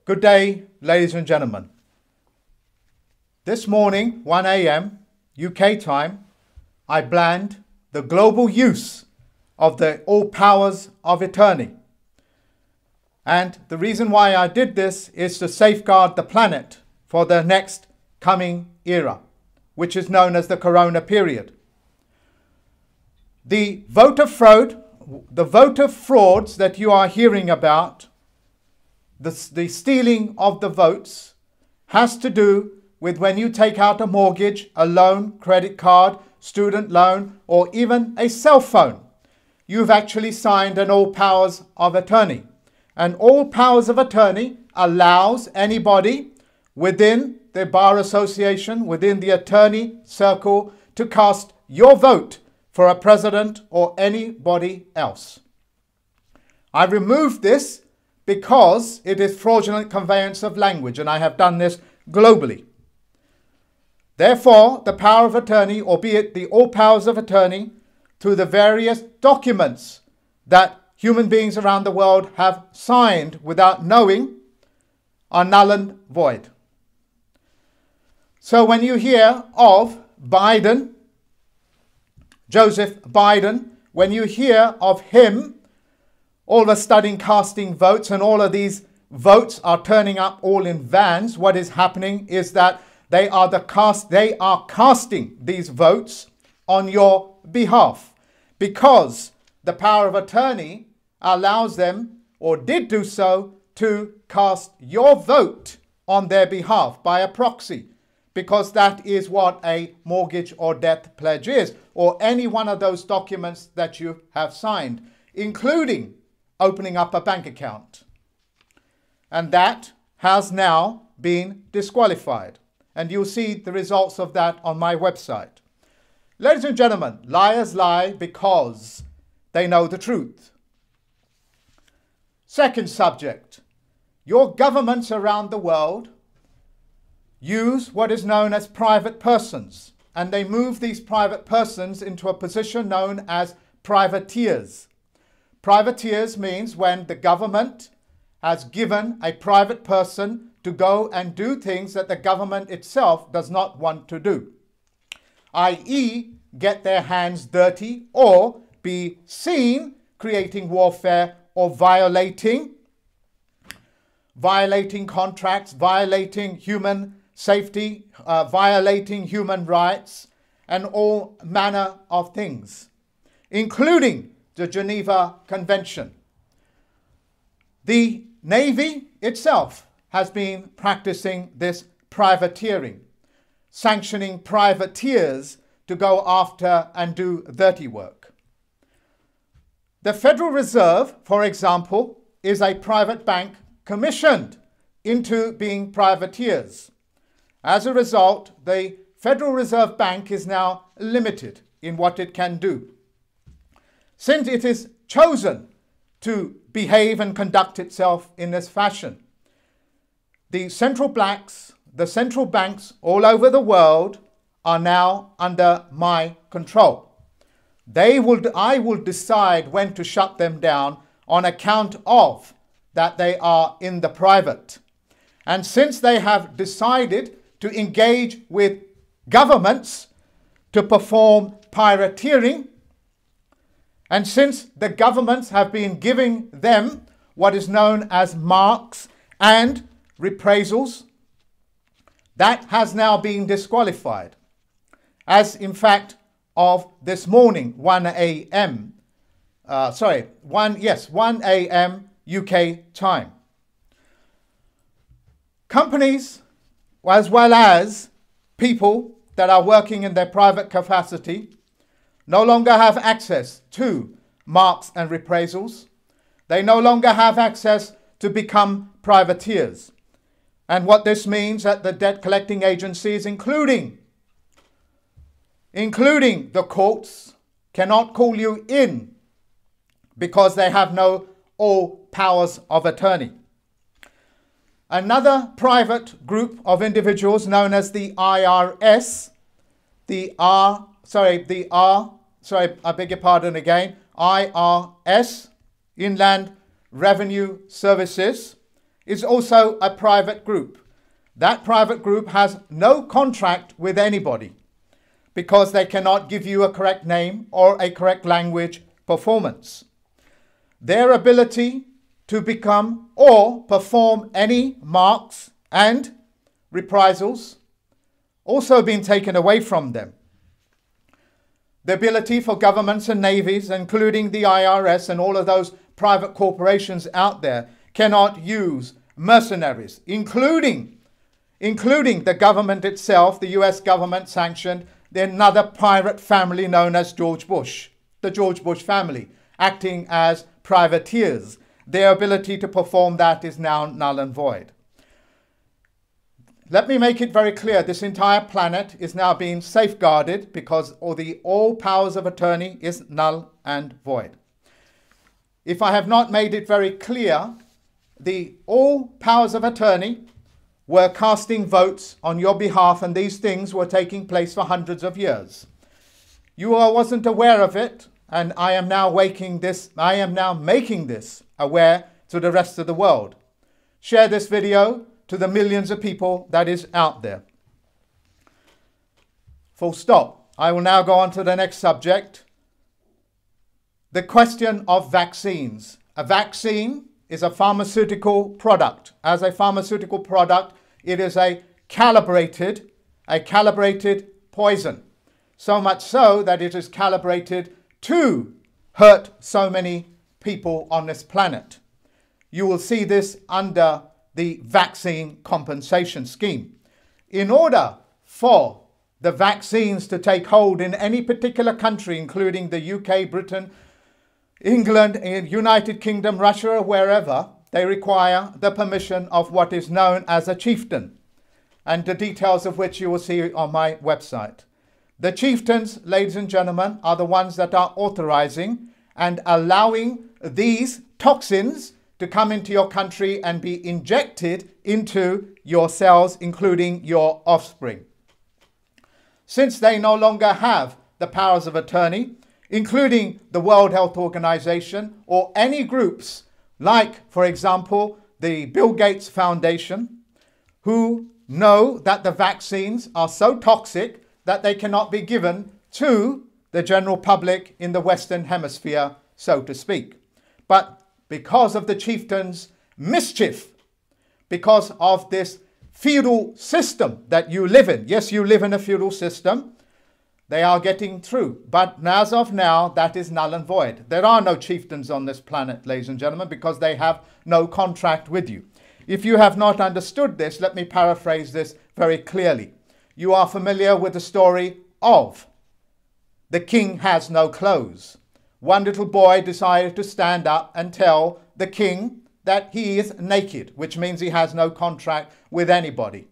Good day, ladies and gentlemen. This morning, 1 a.m. UK time, I planned the global use of the all powers of attorney. And the reason why I did this is to safeguard the planet for the next coming era, which is known as the Corona period. The voter frauds that you are hearing about, the stealing of the votes, has to do with when you take out a mortgage, a loan, credit card, student loan, or even a cell phone. You've actually signed an all powers of attorney. And all powers of attorney allows anybody within the Bar Association, within the attorney circle, to cast your vote for a president or anybody else. I removed this because it is fraudulent conveyance of language, and I have done this globally. Therefore, the power of attorney, albeit the all powers of attorney, through the various documents that human beings around the world have signed without knowing, are null and void. So when you hear of Biden, Joseph Biden, when you hear of him all of a sudden casting votes, and all of these votes are turning up all in vans, what is happening is that they are casting these votes on your behalf, because the power of attorney allows them, or did do so, to cast your vote on their behalf by a proxy, because that is what a mortgage or death pledge is, or any one of those documents that you have signed, including opening up a bank account. And that has now been disqualified. And you'll see the results of that on my website. Ladies and gentlemen, liars lie because they know the truth. Second subject, your governments around the world use what is known as private persons, and they move these private persons into a position known as privateers. Privateers means when the government has given a private person to go and do things that the government itself does not want to do, i.e. get their hands dirty or be seen creating warfare or violating contracts, violating human safety, violating human rights, and all manner of things, including the Geneva Convention. The Navy itself has been practicing this privateering, sanctioning privateers to go after and do dirty work. The Federal Reserve, for example, is a private bank commissioned into being privateers. As a result, the Federal Reserve Bank is now limited in what it can do, since it is chosen to behave and conduct itself in this fashion. The central banks all over the world are now under my control. I will decide when to shut them down on account of that they are in the private. And since they have decided to engage with governments to perform pirateering, and since the governments have been giving them what is known as marks and reprisals, that has now been disqualified. As in fact of this morning, 1 a.m. UK time. Companies, as well as people that are working in their private capacity, no longer have access to marks and reprisals. They no longer have access to become privateers. And what this means that the debt collecting agencies, including the courts, cannot call you in because they have no all powers of attorney. Another private group of individuals known as the IRS, IRS, Inland Revenue Services, is also a private group. That private group has no contract with anybody because they cannot give you a correct name or a correct language performance. Their ability to become or perform any marks and reprisals also been taken away from them. The ability for governments and navies, including the IRS and all of those private corporations out there, cannot use mercenaries, including the government itself. The US government sanctioned another pirate family known as George Bush, the George Bush family, acting as privateers. Their ability to perform that is now null and void. Let me make it very clear, this entire planet is now being safeguarded because all powers of attorney is null and void. If I have not made it very clear, all powers of attorney were casting votes on your behalf, and these things were taking place for hundreds of years. You wasn't aware of it, and I am now making this aware to the rest of the world. Share this video to the millions of people that is out there. Full stop. I will now go on to the next subject. The question of vaccines. A vaccine is a pharmaceutical product. As a pharmaceutical product, it is a calibrated poison. So much so that it is calibrated to hurt so many people on this planet. You will see this under the vaccine compensation scheme. In order for the vaccines to take hold in any particular country, including the UK, Britain, England, United Kingdom, Russia, or wherever, they require the permission of what is known as a chieftain, and the details of which you will see on my website. The chieftains, ladies and gentlemen, are the ones that are authorizing and allowing these toxins to come into your country and be injected into your cells, including your offspring. Since they no longer have the powers of attorney, including the World Health Organization or any groups like, for example, the Bill Gates Foundation, who know that the vaccines are so toxic that they cannot be given to the general public in the Western Hemisphere, so to speak. But because of the chieftains' mischief, because of this feudal system that you live in. Yes, you live in a feudal system. They are getting through. But as of now, that is null and void. There are no chieftains on this planet, ladies and gentlemen, because they have no contract with you. If you have not understood this, let me paraphrase this very clearly. You are familiar with the story of the king has no clothes. One little boy decided to stand up and tell the king that he is naked, which means he has no contract with anybody.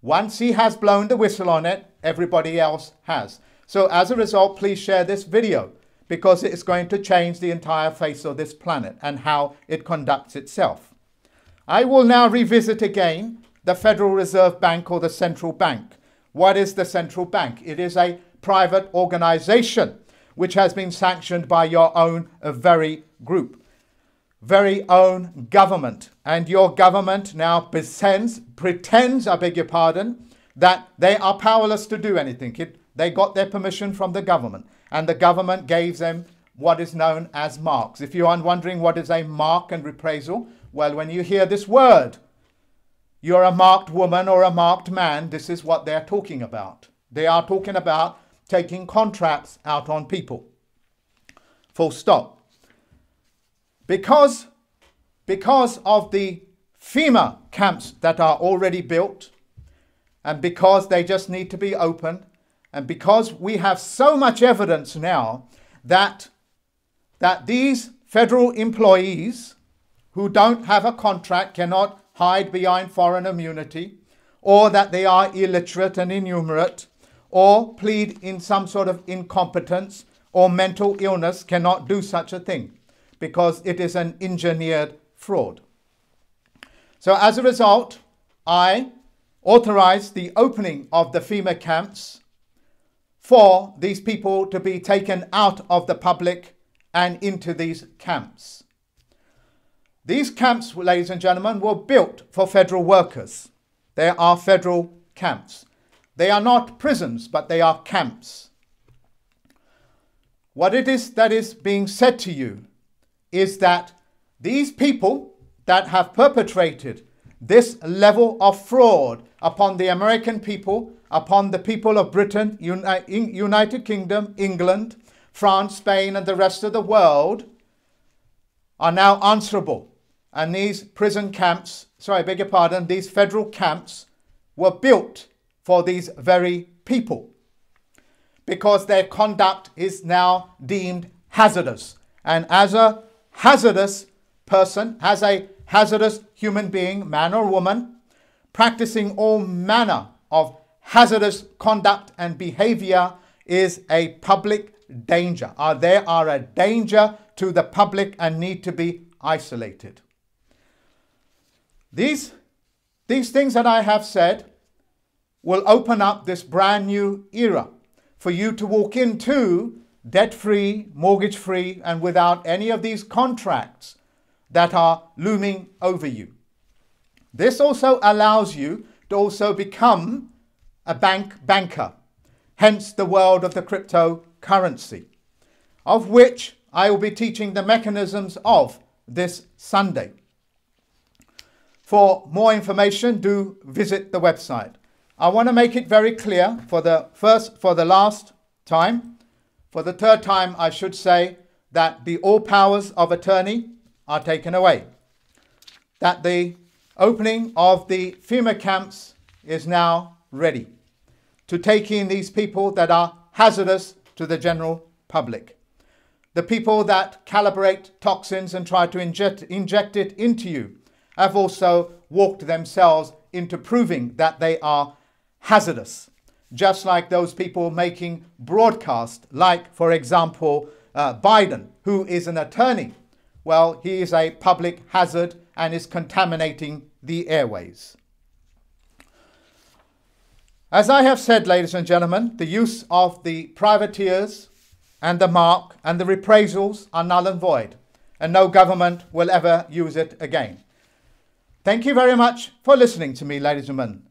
Once he has blown the whistle on it, everybody else has. So as a result, please share this video because it is going to change the entire face of this planet and how it conducts itself. I will now revisit again the Federal Reserve Bank or the central bank. What is the central bank? It is a private organization which has been sanctioned by your own very own government. And your government now pretends, I beg your pardon, that they are powerless to do anything. They got their permission from the government, and the government gave them what is known as marks. If you are wondering what is a mark and reprisal, well, when you hear this word, you're a marked woman or a marked man, this is what they're talking about. They are talking about taking contracts out on people. Full stop. Because of the FEMA camps that are already built, and because they just need to be opened, and because we have so much evidence now that these federal employees who don't have a contract cannot hide behind foreign immunity, or that they are illiterate and innumerate, or plead in some sort of incompetence or mental illness, cannot do such a thing because it is an engineered fraud. So as a result, I authorized the opening of the FEMA camps for these people to be taken out of the public and into these camps. These camps, ladies and gentlemen, were built for federal workers. They are federal camps. They are not prisons, but they are camps. What it is that is being said to you is that these people that have perpetrated this level of fraud upon the American people, upon the people of Britain, United Kingdom, England, France, Spain, and the rest of the world, are now answerable. And these prison camps, these federal camps were built for these very people because their conduct is now deemed hazardous. And as a hazardous person, as a hazardous human being, man or woman, practicing all manner of hazardous conduct and behavior is a public danger. They are a danger to the public and need to be isolated. These things that I have said will open up this brand new era for you to walk into debt-free, mortgage-free, and without any of these contracts that are looming over you. This also allows you to also become a banker, hence the world of the cryptocurrency, of which I will be teaching the mechanisms of this Sunday. For more information, do visit the website. I want to make it very clear for the third time, I should say, that all powers of attorney are taken away. That the opening of the FEMA camps is now ready to take in these people that are hazardous to the general public. The people that calibrate toxins and try to inject it into you have also walked themselves into proving that they are hazardous. Just like those people making broadcasts, like, for example, Biden, who is an attorney. Well, he is a public hazard and is contaminating the airways. As I have said, ladies and gentlemen, the use of the privateers and the mark and the reprisals are null and void, and no government will ever use it again. Thank you very much for listening to me, ladies and gentlemen.